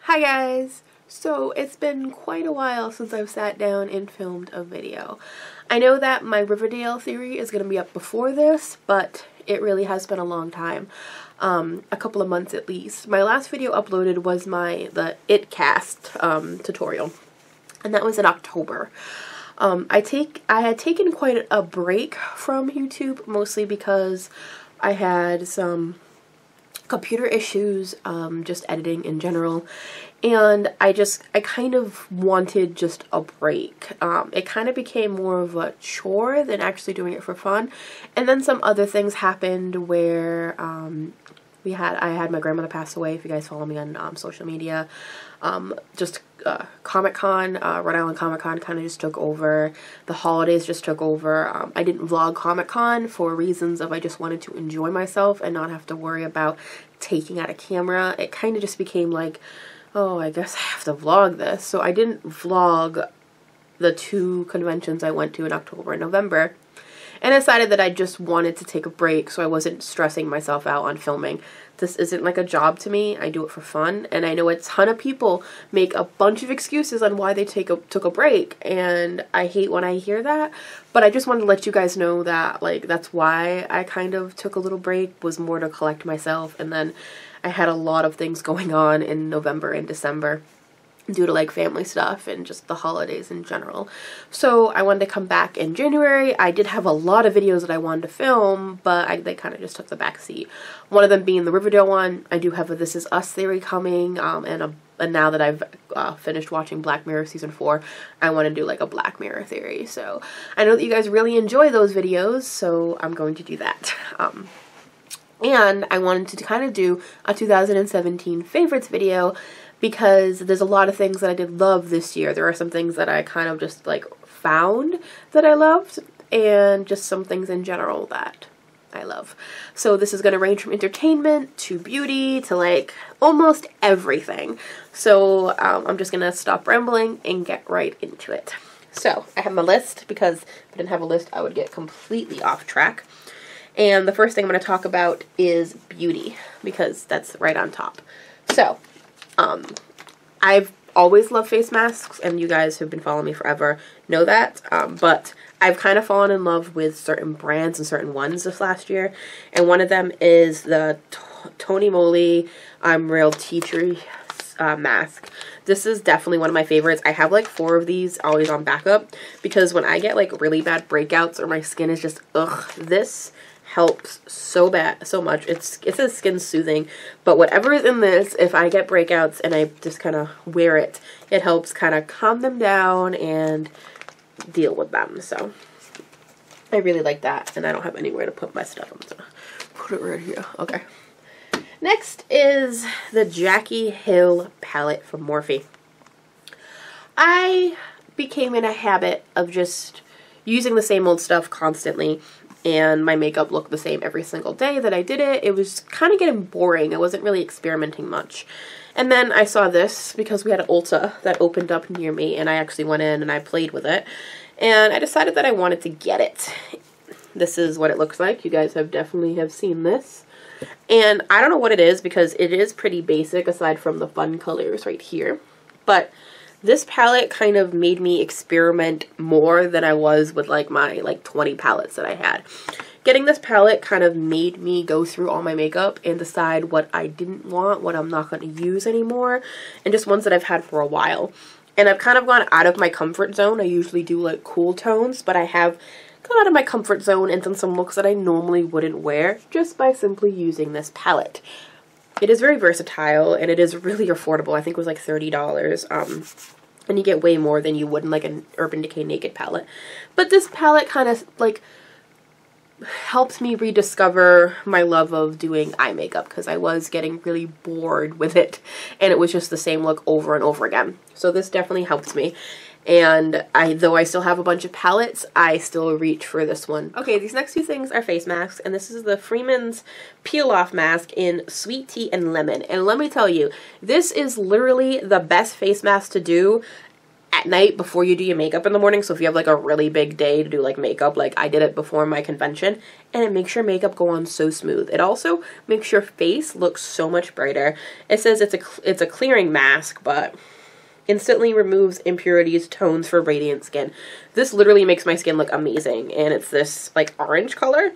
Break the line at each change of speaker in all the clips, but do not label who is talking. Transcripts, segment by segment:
Hi guys! So it's been quite a while since I've sat down and filmed a video. I know that my Riverdale theory is going to be up before this, but it really has been a long time. A couple of months at least. My last video uploaded was the It Cast tutorial, and that was in October. I had taken quite a break from YouTube, mostly because I had some computer issues, just editing in general, and I kind of wanted just a break. It kind of became more of a chore than actually doing it for fun, and then some other things happened where I had my grandmother pass away. If you guys follow me on social media, Comic-Con, Rhode Island Comic-Con kind of just took over. The holidays just took over. I didn't vlog Comic-Con for reasons of I just wanted to enjoy myself and not have to worry about taking out a camera. It kind of just became like, oh, I guess I have to vlog this. So I didn't vlog the two conventions I went to in October and November, and I decided that I just wanted to take a break so I wasn't stressing myself out on filming. This isn't like a job to me. I do it for fun, and I know a ton of people make a bunch of excuses on why they took a break, and I hate when I hear that, but I just wanted to let you guys know that, like, that's why I kind of took a little break, was more to collect myself, and then I had a lot of things going on in November and December due to like family stuff and just the holidays in general. So I wanted to come back in January. I did have a lot of videos that I wanted to film, but they kind of just took the back seat. One of them being the Riverdale one. I do have a This Is Us theory coming, and now that I've finished watching Black Mirror season 4, I want to do like a Black Mirror theory. So I know that you guys really enjoy those videos, so I'm going to do that. And I wanted to kind of do a 2017 favorites video, because there's a lot of things that I did love this year. There are some things that I kind of just like found that I loved, and just some things in general that I love. So this is going to range from entertainment to beauty to like almost everything. So I'm just going to stop rambling and get right into it. So I have my list, because if I didn't have a list I would get completely off track. And the first thing I'm going to talk about is beauty, because that's right on top. So I've always loved face masks, and you guys who've been following me forever know that, but I've kind of fallen in love with certain brands and certain ones this last year, and one of them is the Tony Moly I'm Real Tea Tree mask. This is definitely one of my favorites. I have like 4 of these always on backup, because when I get like really bad breakouts or my skin is just ugh, this helps so much. It says skin soothing, but whatever is in this, if I get breakouts and I just kind of wear it, it helps kind of calm them down and deal with them. So I really like that, and I don't have anywhere to put my stuff. I'm gonna put it right here. Okay. Next is the Jackie Hill palette from Morphe. I became in a habit of just using the same old stuff constantly, and my makeup looked the same every single day that I did it. It was kind of getting boring. I wasn't really experimenting much. And then I saw this because we had an Ulta that opened up near me, and I actually went in and I played with it, and I decided that I wanted to get it. This is what it looks like. You guys definitely have seen this. And I don't know what it is, because it is pretty basic aside from the fun colors right here. But this palette kind of made me experiment more than I was with like my 20 palettes that I had. Getting this palette kind of made me go through all my makeup and decide what I didn't want, what I'm not going to use anymore, and just ones that I've had for a while. And I've kind of gone out of my comfort zone. I usually do like cool tones, but I have gone out of my comfort zone and done some looks that I normally wouldn't wear just by simply using this palette. It is very versatile, and it is really affordable. I think it was like $30. And you get way more than you would in like an Urban Decay Naked palette. But this palette kind of like helped me rediscover my love of doing eye makeup, because I was getting really bored with it, and it was just the same look over and over again. So this definitely helps me. And though I still have a bunch of palettes, I still reach for this one. Okay, these next two things are face masks, and this is the Freeman's Peel Off Mask in Sweet Tea and Lemon. And let me tell you, this is literally the best face mask to do at night before you do your makeup in the morning. So if you have like a really big day to do like makeup, like I did it before my convention, and it makes your makeup go on so smooth. It also makes your face look so much brighter. It says it's a clearing mask, but instantly removes impurities, tones for radiant skin. This literally makes my skin look amazing, and it's this like orange color,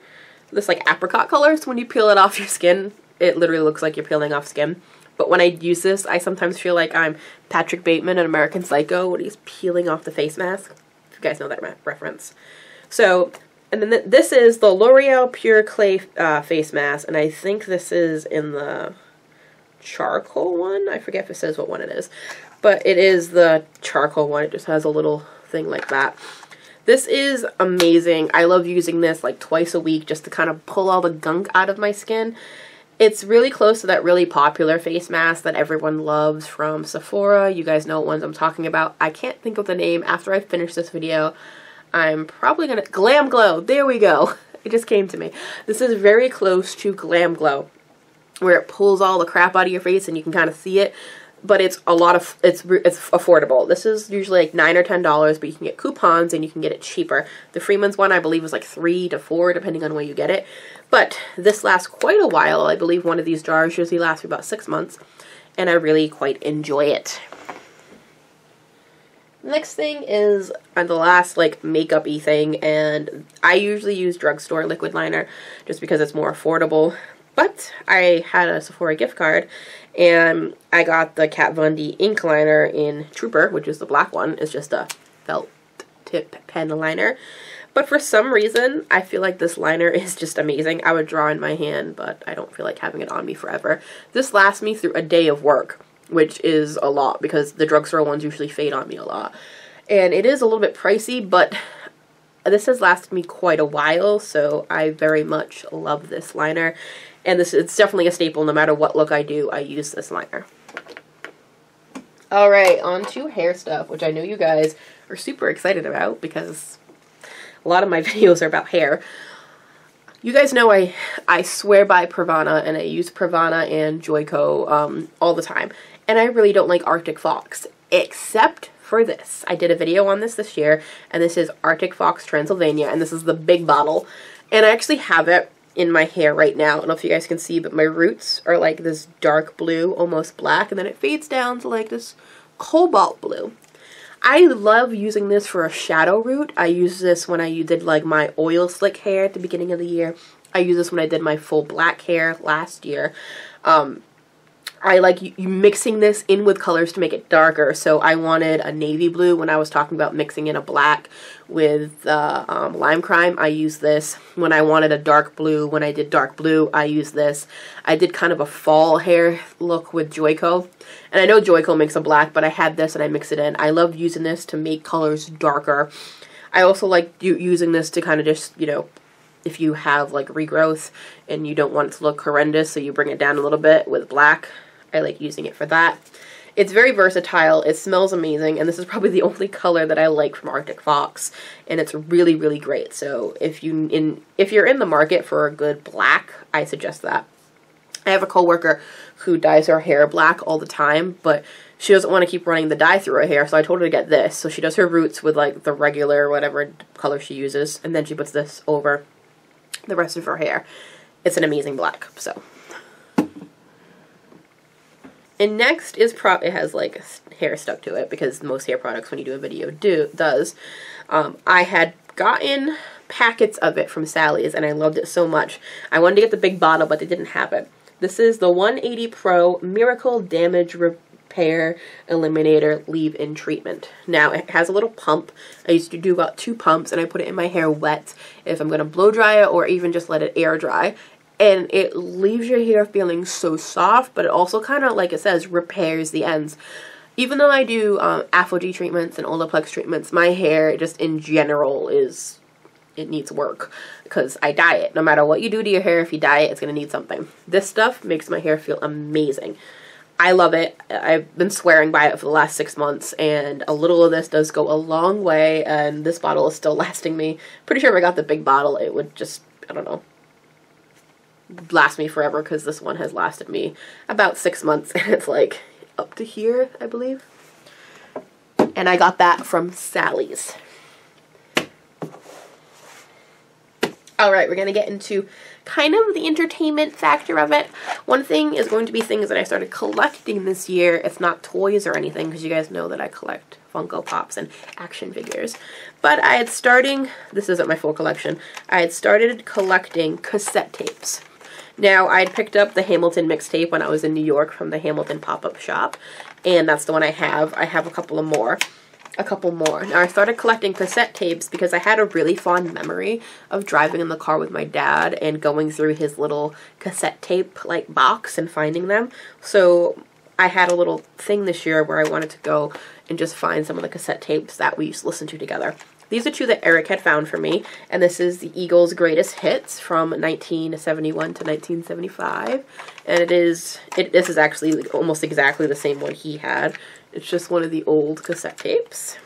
this like apricot color, so when you peel it off your skin, it literally looks like you're peeling off skin. But when I use this, I sometimes feel like I'm Patrick Bateman in American Psycho when he's peeling off the face mask. If you guys know that reference. So, and then this is the L'Oreal Pure Clay face mask, and I think this is in the charcoal one. I forget if it says what one it is, but it is the charcoal one. It just has a little thing like that. This is amazing. I love using this like twice a week just to kind of pull all the gunk out of my skin. It's really close to that really popular face mask that everyone loves from Sephora. You guys know what ones I'm talking about. I can't think of the name. After I finish this video, I'm probably gonna... Glam Glow! There we go! It just came to me. This is very close to Glam Glow, where it pulls all the crap out of your face and you can kind of see it. But it's a lot of... It's affordable. This is usually like $9 or $10, but you can get coupons and you can get it cheaper. The Freeman's one, I believe, is like $3 to $4, depending on where you get it. But this lasts quite a while. I believe one of these jars usually lasts for about 6 months, and I really quite enjoy it. Next thing is the last like makeup-y thing, and I usually use drugstore liquid liner just because it's more affordable. But I had a Sephora gift card, and I got the Kat Von D ink liner in Trooper, which is the black one. It's just a felt tip pen liner. But for some reason, I feel like this liner is just amazing. I would draw in my hand, but I don't feel like having it on me forever. This lasts me through a day of work, which is a lot because the drugstore ones usually fade on me a lot. And it is a little bit pricey, but this has lasted me quite a while, so I very much love this liner. And it's definitely a staple. No matter what look I do, I use this liner. Alright, on to hair stuff, which I know you guys are super excited about because a lot of my videos are about hair. You guys know I swear by Pravana, and I use Pravana and Joico all the time. And I really don't like Arctic Fox, except for this. I did a video on this year, and this is Arctic Fox Transylvania, and this is the big bottle. And I actually have it in my hair right now. I don't know if you guys can see, but my roots are like this dark blue, almost black, and then it fades down to like this cobalt blue. I love using this for a shadow root. I use this when I did like my oil slick hair at the beginning of the year. I use this when I did my full black hair last year. I like you mixing this in with colors to make it darker. So I wanted a navy blue when I was talking about mixing in a black with Lime Crime. I used this. When I wanted a dark blue, when I did dark blue, I used this. I did kind of a fall hair look with Joico. And I know Joico makes a black, but I had this and I mix it in. I love using this to make colors darker. I also like using this to kind of just, you know, if you have like regrowth and you don't want it to look horrendous, so you bring it down a little bit with black. I like using it for that. It's very versatile. It smells amazing, and this is probably the only color that I like from Arctic Fox, and it's really, really great. So if you're in the market for a good black, I suggest that. I have a coworker who dyes her hair black all the time, but she doesn't want to keep running the dye through her hair, so I told her to get this. So she does her roots with like the regular whatever color she uses, and then she puts this over the rest of her hair. It's an amazing black. So. And next is it has like hair stuck to it because most hair products when you do a video does. I had gotten packets of it from Sally's and I loved it so much. I wanted to get the big bottle, but they didn't have it. This is the 180 Pro Miracle Damage Repair Eliminator Leave-In Treatment. Now it has a little pump. I used to do about 2 pumps and I put it in my hair wet if I'm going to blow dry it or even just let it air dry. And it leaves your hair feeling so soft, but it also kind of, like it says, repairs the ends. Even though I do ApHogee treatments and Olaplex treatments, my hair just in general it needs work because I dye it. No matter what you do to your hair, if you dye it, it's going to need something. This stuff makes my hair feel amazing. I love it. I've been swearing by it for the last 6 months, and a little of this does go a long way, and this bottle is still lasting me. Pretty sure if I got the big bottle, it would just, I don't know, last me forever because this one has lasted me about 6 months and it's like up to here, I believe. And I got that from Sally's. Alright, we're going to get into kind of the entertainment factor of it. One thing is going to be things that I started collecting this year. It's not toys or anything, because you guys know that I collect Funko Pops and action figures. But I had this isn't my full collection, I had started collecting cassette tapes. Now, I had picked up the Hamilton mixtape when I was in New York from the Hamilton pop-up shop, and that's the one I have. I have a couple more. Now, I started collecting cassette tapes because I had a really fond memory of driving in the car with my dad and going through his little cassette tape, like, box and finding them. So, I had a little thing this year where I wanted to go and just find some of the cassette tapes that we used to listen to together. These are two that Eric had found for me, and this is the Eagles' Greatest Hits from 1971 to 1975, and this is actually almost exactly the same one he had. It's just one of the old cassette tapes.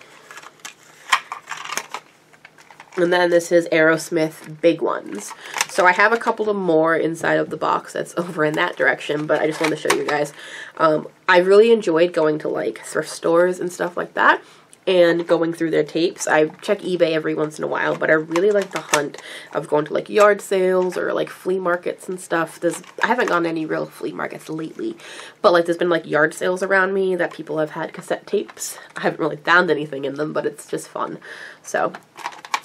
And then this is Aerosmith Big Ones. So I have a couple of more inside of the box that's over in that direction, but I just wanted to show you guys. I really enjoyed going to like thrift stores and stuff like that and going through their tapes. I check eBay every once in a while, but I really like the hunt of going to like yard sales or like flea markets and stuff. I haven't gone to any real flea markets lately, but like there's been like yard sales around me that people have had cassette tapes. I haven't really found anything in them, but it's just fun. So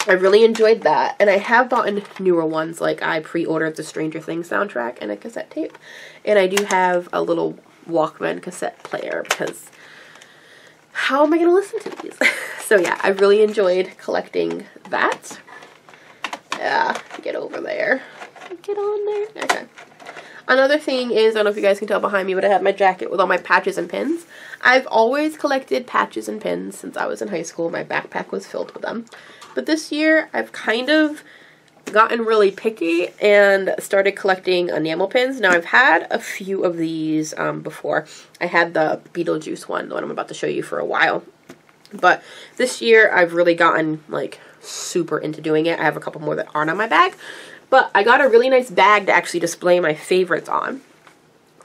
I really enjoyed that, and I have bought newer ones, like I pre-ordered the Stranger Things soundtrack and a cassette tape, and I do have a little Walkman cassette player because how am I going to listen to these? So yeah, I really enjoyed collecting that. Yeah, get over there. Get on there. Okay. Another thing is, I don't know if you guys can tell behind me, but I have my jacket with all my patches and pins. I've always collected patches and pins since I was in high school. My backpack was filled with them. But this year, I've kind of gotten really picky and started collecting enamel pins. Now, I've had a few of these before. I had the Beetlejuice one, the one I'm about to show you, for a while. But this year, I've really gotten, like, super into doing it. I have a couple more that aren't on my bag. But I got a really nice bag to actually display my favorites on.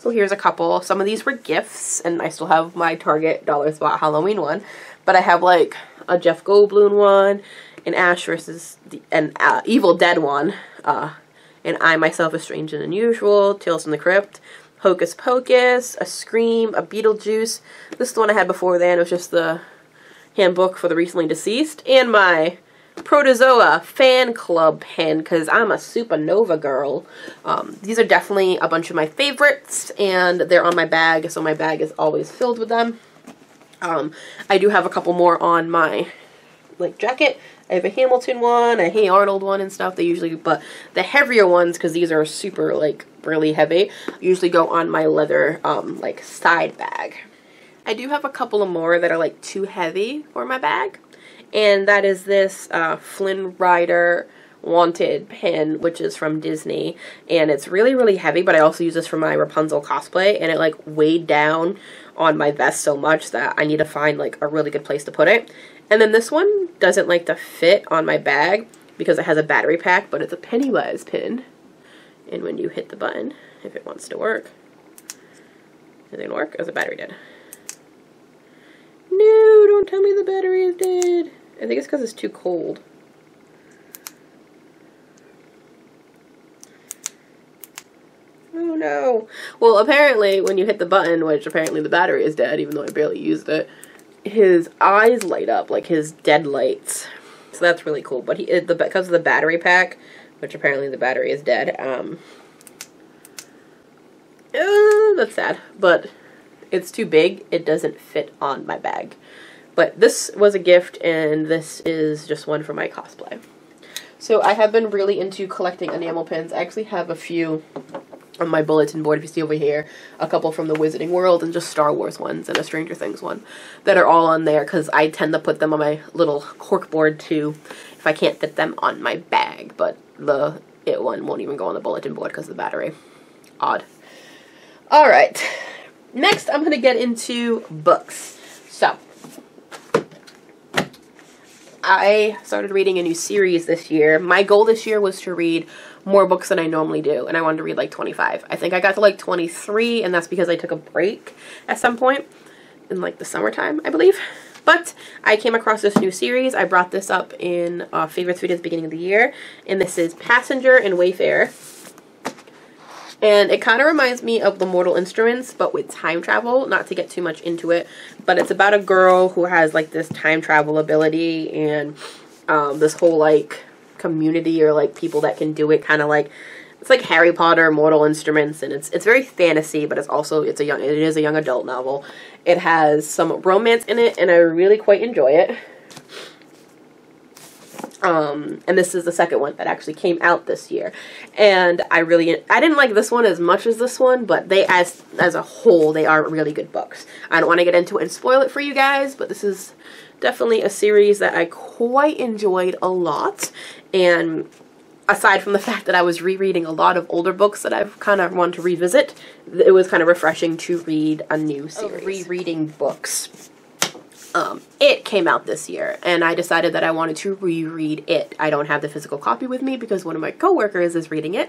So here's a couple. Some of these were gifts, and I still have my Target Dollar Spot Halloween one. But I have, like, a Jeff Goldblum one, an Ash versus an Evil Dead one, and I Myself Is Strange and Unusual, Tales from the Crypt, Hocus Pocus, a Scream, a Beetlejuice. This is the one I had before then. It was just the handbook for the recently deceased, and my Protozoa fan club pen, because I'm a Supernova girl. These are definitely a bunch of my favorites, and they're on my bag, so my bag is always filled with them. I do have a couple more on my jacket. I have a Hamilton one, a Hey Arnold one and stuff. They usually, but the heavier ones, because these are super, really heavy, usually go on my leather, side bag. I do have a couple of more that are, too heavy for my bag. And that is this Flynn Rider Wanted pen, which is from Disney. And it's really, really heavy, but I also use this for my Rapunzel cosplay. And it, weighed down on my vest so much that I need to find, a really good place to put it. And then this one doesn't like to fit on my bag because it has a battery pack, but it's a Pennywise pin. And when you hit the button, if it wants to work, is it going to work? Or is the battery dead? No, don't tell me the battery is dead. I think it's because it's too cold. Oh no. Well, apparently when you hit the button, which apparently the battery is dead, even though I barely used it, his eyes light up like his dead lights. So that's really cool. But because of the battery pack, which apparently the battery is dead, that's sad. But it's too big. It doesn't fit on my bag. But this was a gift, and this is just one for my cosplay. So I have been really into collecting enamel pins. I actually have a few on my bulletin board, if you see over here, a couple from the Wizarding World and just Star Wars ones and a Stranger Things one that are all on there because I tend to put them on my little cork board too if I can't fit them on my bag, but the It one won't even go on the bulletin board because of the battery. Odd. Alright, next I'm going to get into books. So, I started reading a new series this year. My goal this year was to read more books than I normally do, and I wanted to read 25. I think I got to 23, and that's because I took a break at some point in the summertime, I believe. But I came across this new series. I brought this up in Favorites we did at the beginning of the year. And this is Passenger and Wayfarer. And it kind of reminds me of The Mortal Instruments, but with time travel. Not to get too much into it, but it's about a girl who has like this time travel ability, and this whole like community or like people that can do it, kind of like, it's like Harry Potter, Mortal Instruments, and it's very fantasy, but it is a young adult novel. It has some romance in it, and I really quite enjoy it. And this is the second one that actually came out this year, and I didn't like this one as much as this one, but they as a whole, they are really good books. I don't want to get into it and spoil it for you guys, but this is definitely a series that I quite enjoyed a lot. And aside from the fact that I was rereading a lot of older books that I've kind of wanted to revisit, it was kind of refreshing to read a new series. Rereading books. It came out this year, and I decided that I wanted to reread it. I don't have the physical copy with me because one of my coworkers is reading it,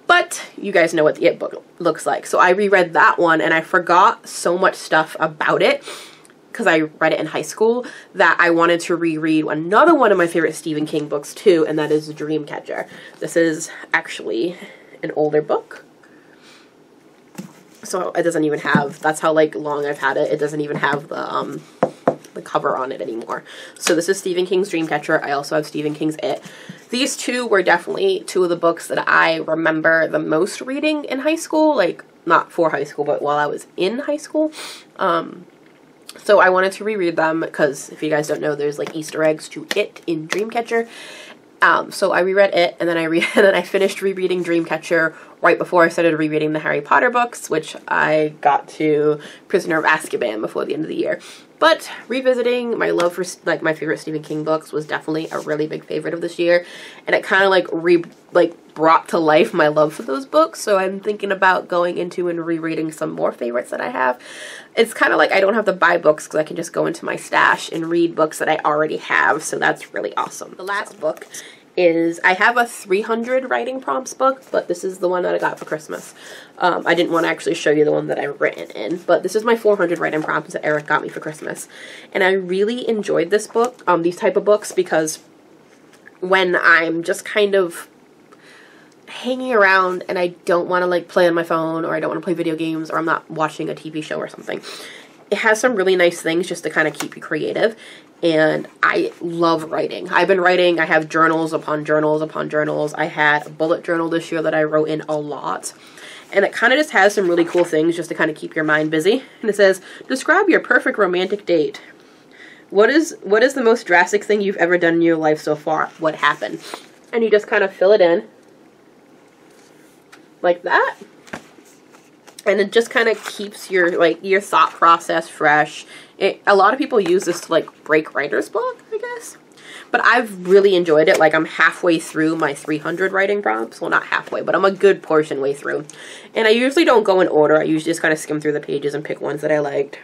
but you guys know what the It book looks like. So I reread that one, and I forgot so much stuff about it because I read it in high school that I wanted to reread another one of my favorite Stephen King books too, and that is Dreamcatcher. This is actually an older book. So it doesn't even have, that's how like long I've had it. It doesn't even have the cover on it anymore. So this is Stephen King's Dreamcatcher. I also have Stephen King's It. These two were definitely two of the books that I remember the most reading in high school, like not for high school, but while I was in high school. So I wanted to reread them because if you guys don't know, there's like Easter eggs to It in Dreamcatcher. So I reread It, and then I finished rereading Dreamcatcher right before I started rereading the Harry Potter books, which I got to Prisoner of Azkaban before the end of the year. But revisiting my love for like my favorite Stephen King books was definitely a really big favorite of this year, and it kind of like brought to life my love for those books. So I'm thinking about going into and rereading some more favorites that I have. It's kind of like I don't have to buy books because I can just go into my stash and read books that I already have, so that's really awesome. The last book is, I have a 300 writing prompts book, but this is the one that I got for Christmas. I didn't want to actually show you the one that I've written in, but this is my 400 writing prompts that Eric got me for Christmas. And I really enjoyed this book, these type of books, because when I'm just kind of hanging around and I don't want to like play on my phone, or I don't want to play video games, or I'm not watching a TV show or something, it has some really nice things just to kind of keep you creative. And I love writing. I've been writing. I have journals upon journals upon journals. I had a bullet journal this year that I wrote in a lot. And it kind of just has some really cool things just to kind of keep your mind busy. And it says, describe your perfect romantic date. What is the most drastic thing you've ever done in your life so far? What happened? And you just kind of fill it in like that. And it just kind of keeps your thought process fresh. A lot of people use this to like break writer's block, I guess. But I've really enjoyed it. Like I'm halfway through my 300 writing prompts. Well, not halfway, but I'm a good portion way through. And I usually don't go in order. I usually just kind of skim through the pages and pick ones that I liked.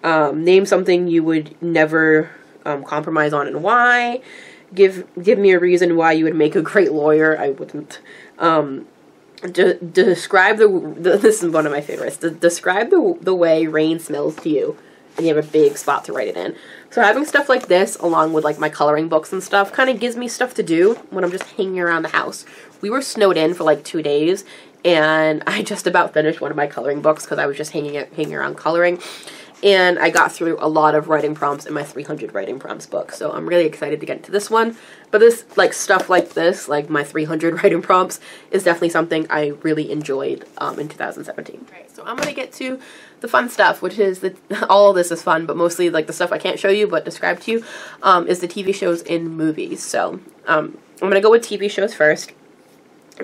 Name something you would never compromise on and why. Give me a reason why you would make a great lawyer. I wouldn't. Describe this is one of my favorites. Describe the way rain smells to you, and you have a big spot to write it in. So having stuff like this, along with like my coloring books and stuff, kind of gives me stuff to do when I'm just hanging around the house. We were snowed in for like 2 days, and I just about finished one of my coloring books because I was just hanging around coloring. And I got through a lot of writing prompts in my 300 writing prompts book. So I'm really excited to get into this one. But this, like, stuff like this, like my 300 writing prompts, is definitely something I really enjoyed in 2017. Alright, so I'm going to get to the fun stuff, which is, all of this is fun, but mostly, like, the stuff I can't show you but describe to you, is the TV shows and movies. So, I'm going to go with TV shows first,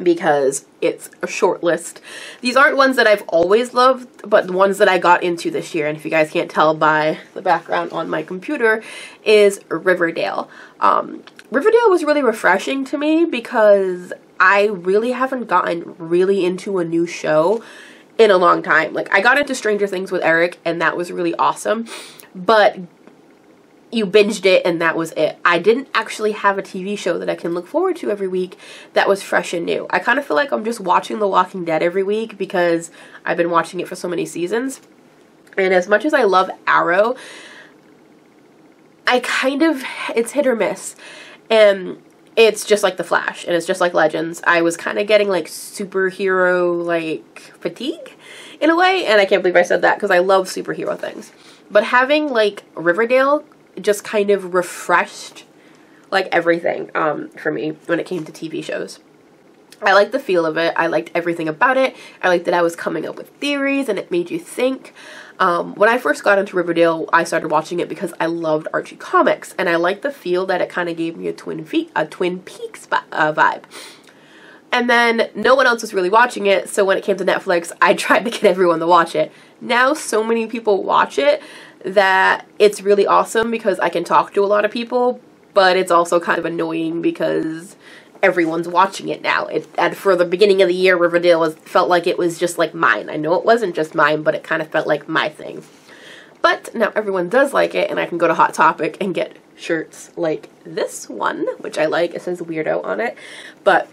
because it's a short list. These aren't ones that I've always loved, but the ones that I got into this year, and if you guys can't tell by the background on my computer, is Riverdale. Riverdale was really refreshing to me because I really haven't gotten really into a new show in a long time. Like, I got into Stranger Things with Eric, and that was really awesome, but you binged it and that was it. I didn't actually have a TV show that I can look forward to every week that was fresh and new. I kind of feel like I'm just watching The Walking Dead every week because I've been watching it for so many seasons. And as much as I love Arrow, it's hit or miss. And it's just like The Flash, and it's just like Legends. I was kind of getting like superhero like fatigue in a way, and I can't believe I said that because I love superhero things. But having like Riverdale just kind of refreshed like everything for me when it came to TV shows. I liked the feel of it. I liked everything about it. I liked that I was coming up with theories and it made you think. When I first got into Riverdale, I started watching it because I loved Archie comics, and I liked the feel that it kind of gave me a Twin Peaks vibe. And then no one else was really watching it, so when it came to Netflix, I tried to get everyone to watch it. Now so many people watch it that it's really awesome because I can talk to a lot of people, but it's also kind of annoying because everyone's watching it now. And for the beginning of the year, Riverdale felt like it was just like mine. I know it wasn't just mine, but it kind of felt like my thing. But now everyone does like it, and I can go to Hot Topic and get shirts like this one, which I like. It says Weirdo on it. But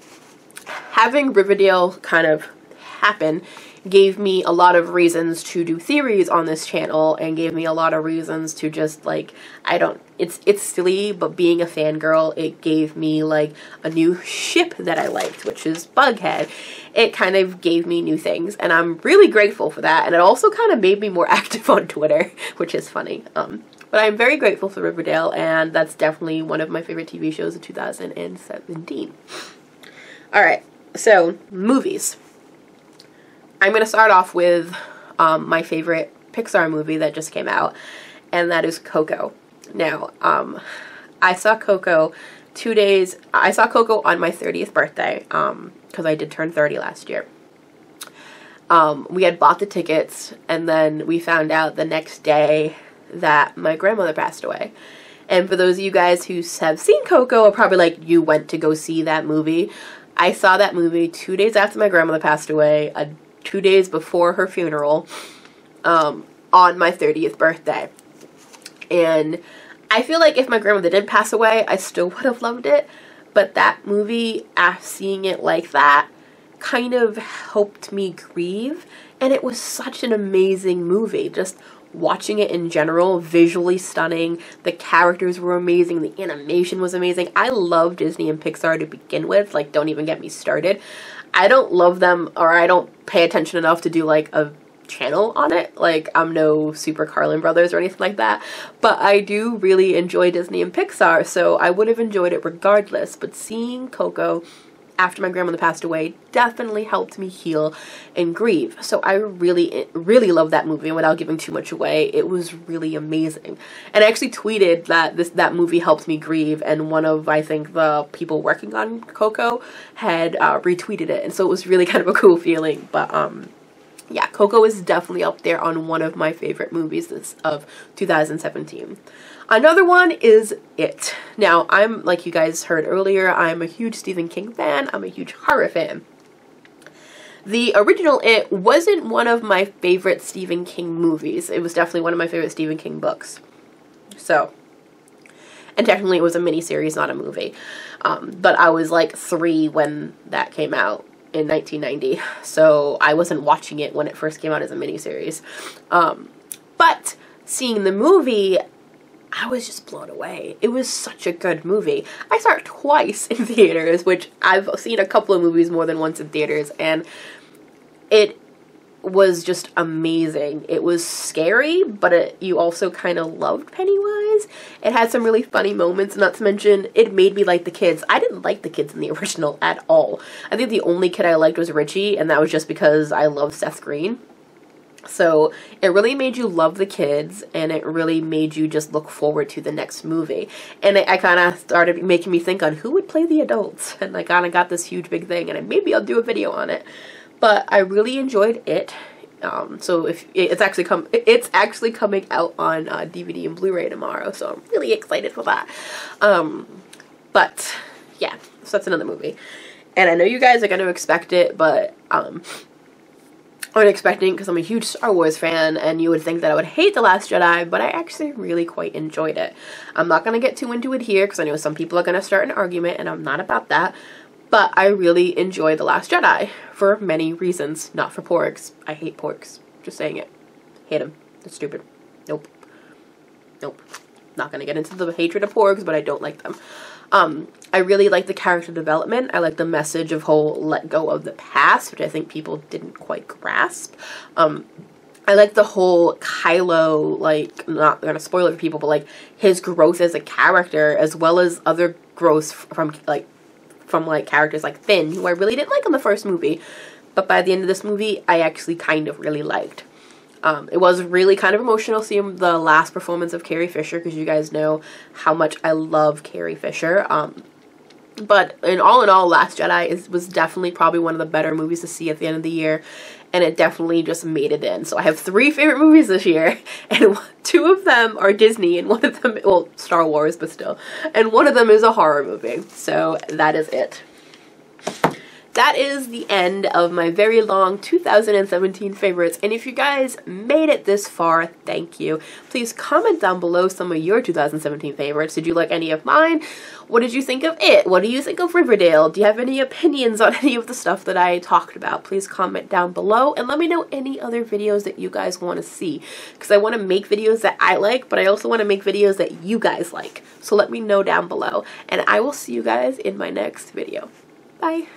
having Riverdale kind of happen gave me a lot of reasons to do theories on this channel, and gave me a lot of reasons to just like, it's silly, but being a fangirl, it gave me like a new ship that I liked, which is Bughead. It kind of gave me new things, and I'm really grateful for that, and it also kind of made me more active on Twitter, which is funny. But I'm very grateful for Riverdale, and that's definitely one of my favorite TV shows of 2017. Alright, so movies. I'm going to start off with my favorite Pixar movie that just came out, and that is Coco. Now, I saw Coco I saw Coco on my 30th birthday, because I did turn 30 last year. We had bought the tickets, and then we found out the next day that my grandmother passed away. And for those of you guys who have seen Coco are probably like, you went to go see that movie. I saw that movie 2 days after my grandmother passed away, 2 days before her funeral, on my 30th birthday. And I feel like if my grandmother did pass away, I still would have loved it. But that movie, seeing it like that, kind of helped me grieve. And it was such an amazing movie. Just watching it in general, visually stunning. The characters were amazing. The animation was amazing. I love Disney and Pixar to begin with. Like, don't even get me started. I don't love them, or I don't pay attention enough to do like a channel on it. Like, I'm no Super Carlin Brothers or anything like that. But I do really enjoy Disney and Pixar, so I would have enjoyed it regardless. But seeing Coco after my grandmother passed away definitely helped me heal and grieve. So I really, really love that movie, and without giving too much away, it was really amazing. And I actually tweeted that that movie helped me grieve, and one of, I think, the people working on Coco had retweeted it, and so it was really kind of a cool feeling. But yeah, Coco is definitely up there on one of my favorite movies of 2017. Another one is It. Now, I'm, like you guys heard earlier, I'm a huge Stephen King fan. I'm a huge horror fan. The original It wasn't one of my favorite Stephen King movies. It was definitely one of my favorite Stephen King books. So, and technically it was a miniseries, not a movie. But I was like 3 when that came out in 1990. So I wasn't watching it when it first came out as a miniseries. But seeing the movie, I was just blown away. It was such a good movie. I saw it twice in theaters, which I've seen a couple of movies more than once in theaters, and it was just amazing. It was scary, but you also kind of loved Pennywise. It had some really funny moments, not to mention it made me like the kids. I didn't like the kids in the original at all. I think the only kid I liked was Richie, and that was just because I love Seth Green. So it really made you love the kids, and it really made you just look forward to the next movie. And I kind of started making me think on who would play the adults, and I kind of got this huge big thing, and maybe I'll do a video on it. But I really enjoyed it. So if it's actually coming out on DVD and Blu-ray tomorrow, so I'm really excited for that. But yeah, so that's another movie, and I know you guys are going to expect it, but I'm expecting, because I'm a huge Star Wars fan, and you would think that I would hate The Last Jedi, but I actually really quite enjoyed it. I'm not going to get too into it here, because I know some people are going to start an argument, and I'm not about that. But I really enjoyed The Last Jedi for many reasons. Not for porgs. I hate porgs. Just saying it. Hate them. They're stupid. Nope. Nope. not going to get into the hatred of porgs, but I don't like them. I really like the character development. I like the message of whole let go of the past, which I think people didn't quite grasp. I like the whole Kylo, like, not gonna spoil it for people, but like his growth as a character, as well as other growths from characters like Finn, who I really didn't like in the first movie, but by the end of this movie, I actually kind of really liked. It was really kind of emotional seeing the last performance of Carrie Fisher, because you guys know how much I love Carrie Fisher. But in all, Last Jedi was definitely probably one of the better movies to see at the end of the year, and it definitely just made it in. So I have 3 favorite movies this year, and 2 of them are Disney, and one of them, well, Star Wars, but still, and one of them is a horror movie. So that is it. That is the end of my very long 2017 favorites, and if you guys made it this far, thank you. Please comment down below some of your 2017 favorites. Did you like any of mine? What did you think of it? What do you think of Riverdale? Do you have any opinions on any of the stuff that I talked about? Please comment down below and let me know any other videos that you guys want to see, because I want to make videos that I like, but I also want to make videos that you guys like. So let me know down below, and I will see you guys in my next video. Bye!